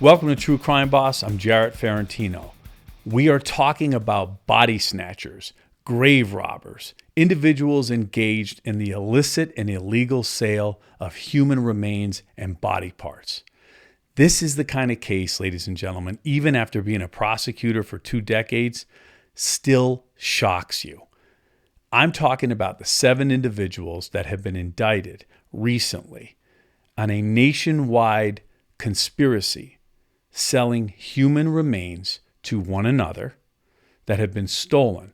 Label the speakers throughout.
Speaker 1: Welcome to True Crime Boss. I'm Jarrett Ferrantino. We are talking about body snatchers, grave robbers, individuals engaged in the illicit and illegal sale of human remains and body parts. This is the kind of case, ladies and gentlemen, even after being a prosecutor for 2 decades, still shocks you. I'm talking about the 7 individuals that have been indicted recently on a nationwide conspiracy selling human remains to one another that have been stolen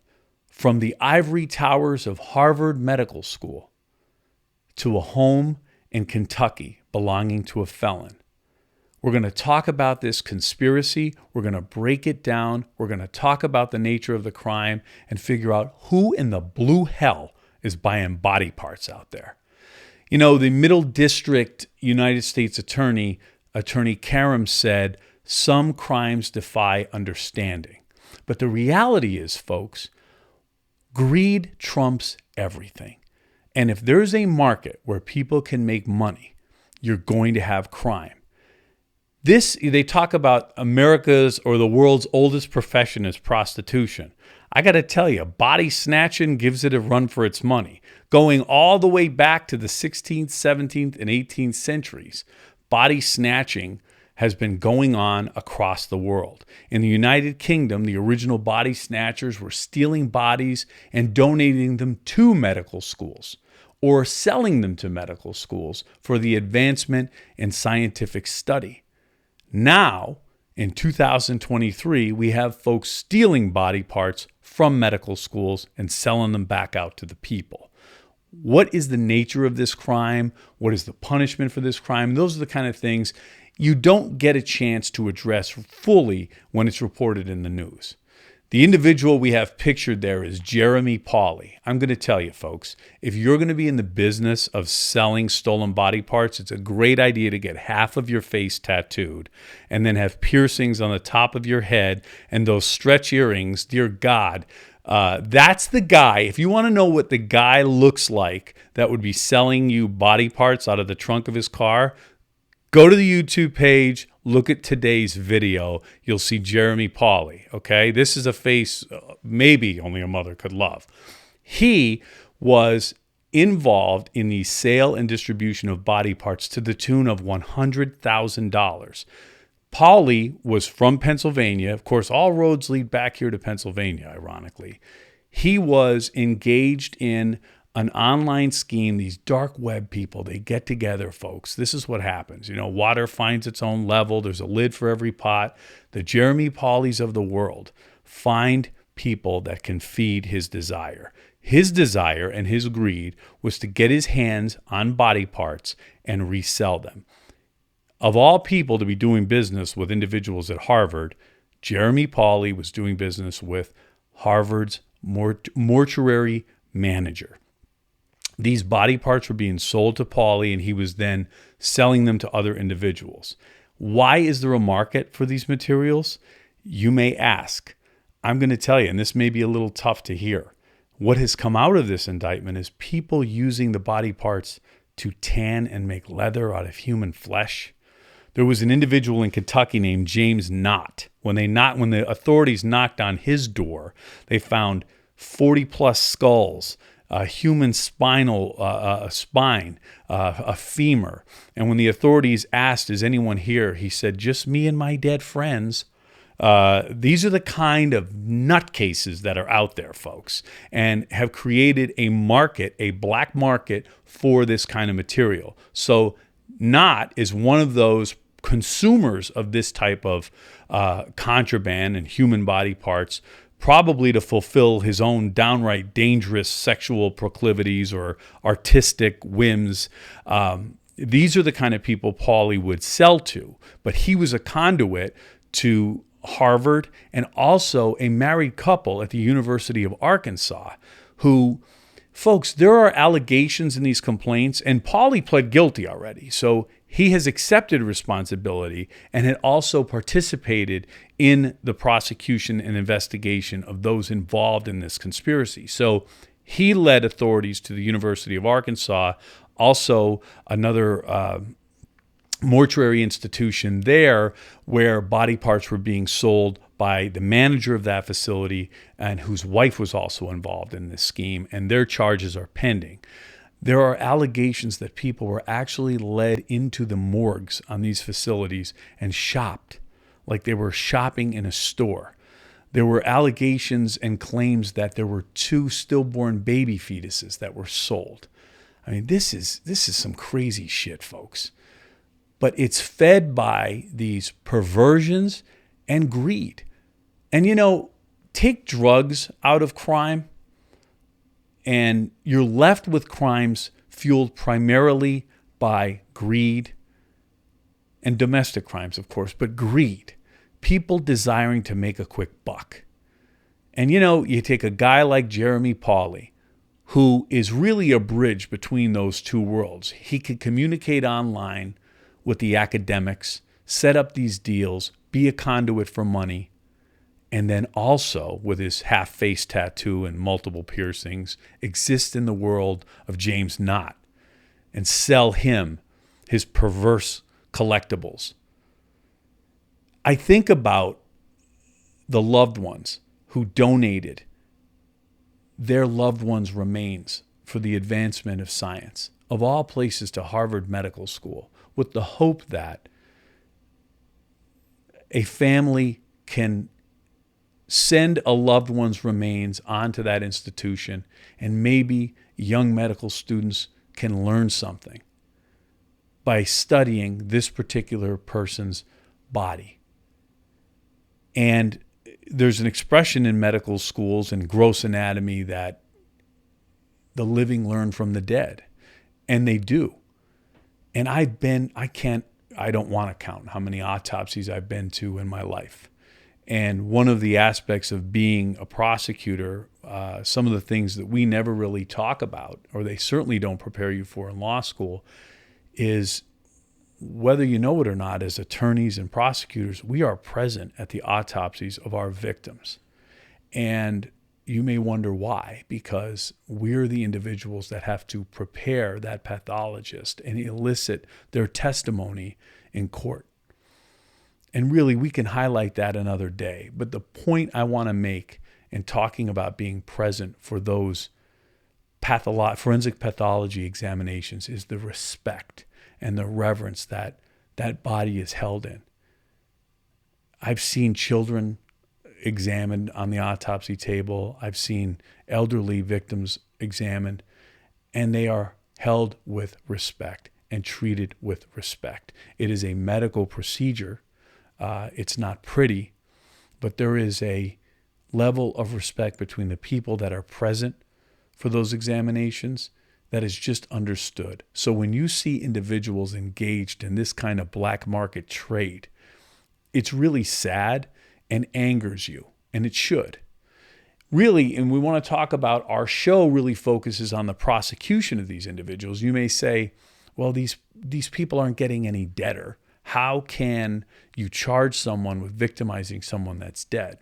Speaker 1: from the ivory towers of Harvard Medical School to a home in Kentucky belonging to a felon. We're going to talk about this conspiracy. We're going to break it down. We're going to talk about the nature of the crime and figure out who in the blue hell is buying body parts out there. You know, the Middle District United States Attorney Karam, said, some crimes defy understanding. But the reality is, folks, greed trumps everything. And if there's a market where people can make money, you're going to have crime. They talk about America's or the world's oldest profession is prostitution. I got to tell you, body snatching gives it a run for its money. Going all the way back to the 16th, 17th, and 18th centuries, body snatching has been going on across the world. In the United Kingdom, the original body snatchers were stealing bodies and donating them to medical schools or selling them to medical schools for the advancement in scientific study. Now, in 2023, we have folks stealing body parts from medical schools and selling them back out to the people. What is the nature of this crime? What is the punishment for this crime? Those are the kind of things you don't get a chance to address fully when it's reported in the news. The individual we have pictured there is Jeremy Pauley. I'm going to tell you, folks, if you're going to be in the business of selling stolen body parts, it's a great idea to get half of your face tattooed and then have piercings on the top of your head and those stretch earrings. Dear God, that's the guy. If you want to know what the guy looks like that would be selling you body parts out of the trunk of his car, go to the YouTube page, look at today's video. You'll see Jeremy Pauley, okay? This is a face maybe only a mother could love. He was involved in the sale and distribution of body parts to the tune of $100,000. Pauley was from Pennsylvania. Of course, all roads lead back here to Pennsylvania, ironically. He was engaged in an online scheme. These dark web people, they get together, folks. This is what happens. You know, water finds its own level. There's a lid for every pot. The Jeremy Pauleys of the world find people that can feed his desire. His desire and his greed was to get his hands on body parts and resell them. Of all people to be doing business with individuals at Harvard, Jeremy Pauley was doing business with Harvard's mortuary manager. These body parts were being sold to Pauley, and he was then selling them to other individuals. Why is there a market for these materials? You may ask. I'm going to tell you, and this may be a little tough to hear. What has come out of this indictment is people using the body parts to tan and make leather out of human flesh. There was an individual in Kentucky named James Knott. When the authorities knocked on his door, they found 40-plus skulls, a human spine, a femur. And when the authorities asked, is anyone here? He said, just me and my dead friends. These are the kind of nutcases that are out there, folks, and have created a market, a black market for this kind of material. So Knott is one of those consumers of this type of contraband and human body parts, probably to fulfill his own downright dangerous sexual proclivities or artistic whims. These are the kind of people Pauley would sell to, but he was a conduit to Harvard and also a married couple at the University of Arkansas who, folks, there are allegations in these complaints, and Pauley pled guilty already. So he has accepted responsibility and had also participated in the prosecution and investigation of those involved in this conspiracy. So he led authorities to the University of Arkansas. Also, another mortuary institution there where body parts were being sold by the manager of that facility and whose wife was also involved in this scheme, and their charges are pending. There are allegations that people were actually led into the morgues on these facilities and shopped like they were shopping in a store. There were allegations and claims that there were 2 stillborn baby fetuses that were sold. I mean, this is some crazy shit, folks. But it's fed by these perversions and greed. And take drugs out of crime, and you're left with crimes fueled primarily by greed and domestic crimes, of course, but greed. People desiring to make a quick buck. And you take a guy like Jeremy Pauly, who is really a bridge between those two worlds. He could communicate online with the academics, set up these deals, be a conduit for money, and then also, with his half-face tattoo and multiple piercings, exist in the world of James Knott and sell him his perverse collectibles. I think about the loved ones who donated their loved ones' remains for the advancement of science, of all places to Harvard Medical School, with the hope that a family can send a loved one's remains onto that institution, and maybe young medical students can learn something by studying this particular person's body. And there's an expression in medical schools and gross anatomy that the living learn from the dead, and they do. And I don't want to count how many autopsies I've been to in my life. And one of the aspects of being a prosecutor, some of the things that we never really talk about, or they certainly don't prepare you for in law school, is whether you know it or not, as attorneys and prosecutors, we are present at the autopsies of our victims. And you may wonder why, because we're the individuals that have to prepare that pathologist and elicit their testimony in court. And really, we can highlight that another day. But the point I want to make in talking about being present for those forensic pathology examinations is the respect and the reverence that that body is held in. I've seen children examined on the autopsy table. I've seen elderly victims examined, and they are held with respect and treated with respect. It is a medical procedure. It's not pretty, but there is a level of respect between the people that are present for those examinations that is just understood. So when you see individuals engaged in this kind of black market trade, it's really sad and angers you, and it should. Really, and we want to talk about, our show really focuses on the prosecution of these individuals. You may say, well, these people aren't getting any deader. How can you charge someone with victimizing someone that's dead?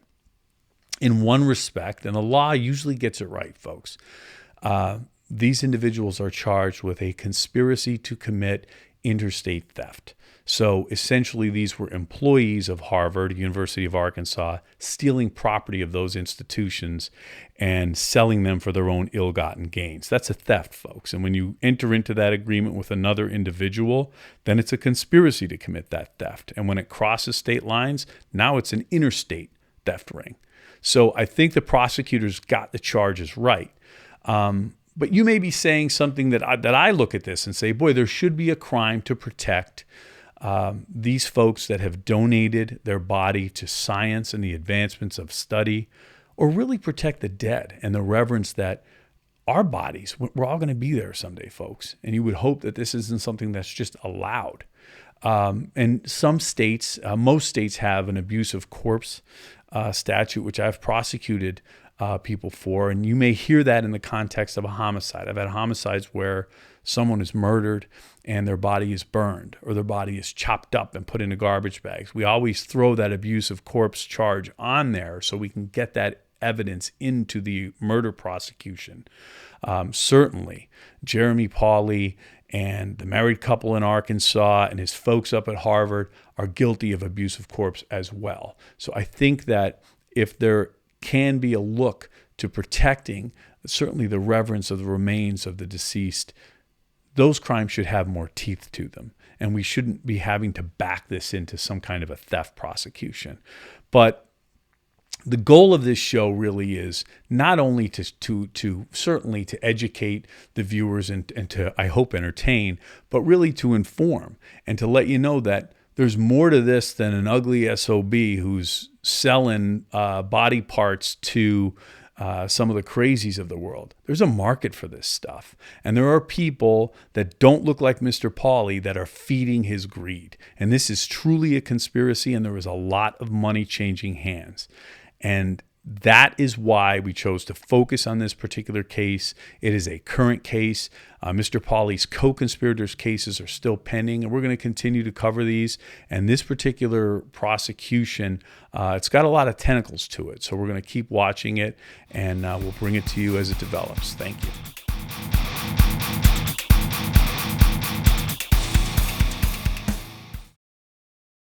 Speaker 1: In one respect, and the law usually gets it right, folks, these individuals are charged with a conspiracy to commit interstate theft. So essentially, these were employees of Harvard, University of Arkansas, stealing property of those institutions and selling them for their own ill-gotten gains. That's a theft, folks. And when you enter into that agreement with another individual, then it's a conspiracy to commit that theft. And when it crosses state lines, now it's an interstate theft ring. So I think the prosecutors got the charges right. But you may be saying something that I look at this and say, boy, there should be a crime to protect these folks that have donated their body to science and the advancements of study, or really protect the dead and the reverence that our bodies, we're all going to be there someday, folks. And you would hope that this isn't something that's just allowed. And some states, most states have an abuse of corpse statute, which I've prosecuted people for. And you may hear that in the context of a homicide. I've had homicides where someone is murdered and their body is burned, or their body is chopped up and put into garbage bags. We always throw that abuse of corpse charge on there so we can get that evidence into the murder prosecution. Certainly, Jeremy Pauly and the married couple in Arkansas and his folks up at Harvard are guilty of abuse of corpse as well. So I think that if there can be a look to protecting certainly the reverence of the remains of the deceased, those crimes should have more teeth to them. And we shouldn't be having to back this into some kind of a theft prosecution. But the goal of this show really is not only to certainly to educate the viewers and to, I hope, entertain, but really to inform and to let you know that there's more to this than an ugly SOB who's selling body parts to some of the crazies of the world. There's a market for this stuff. And there are people that don't look like Mr. Pauly that are feeding his greed. And this is truly a conspiracy, and there is a lot of money changing hands. And that is why we chose to focus on this particular case. It is a current case. Mr. Pauly's co-conspirators' cases are still pending, and we're going to continue to cover these. And this particular prosecution, it's got a lot of tentacles to it. So we're going to keep watching it, and we'll bring it to you as it develops. Thank you.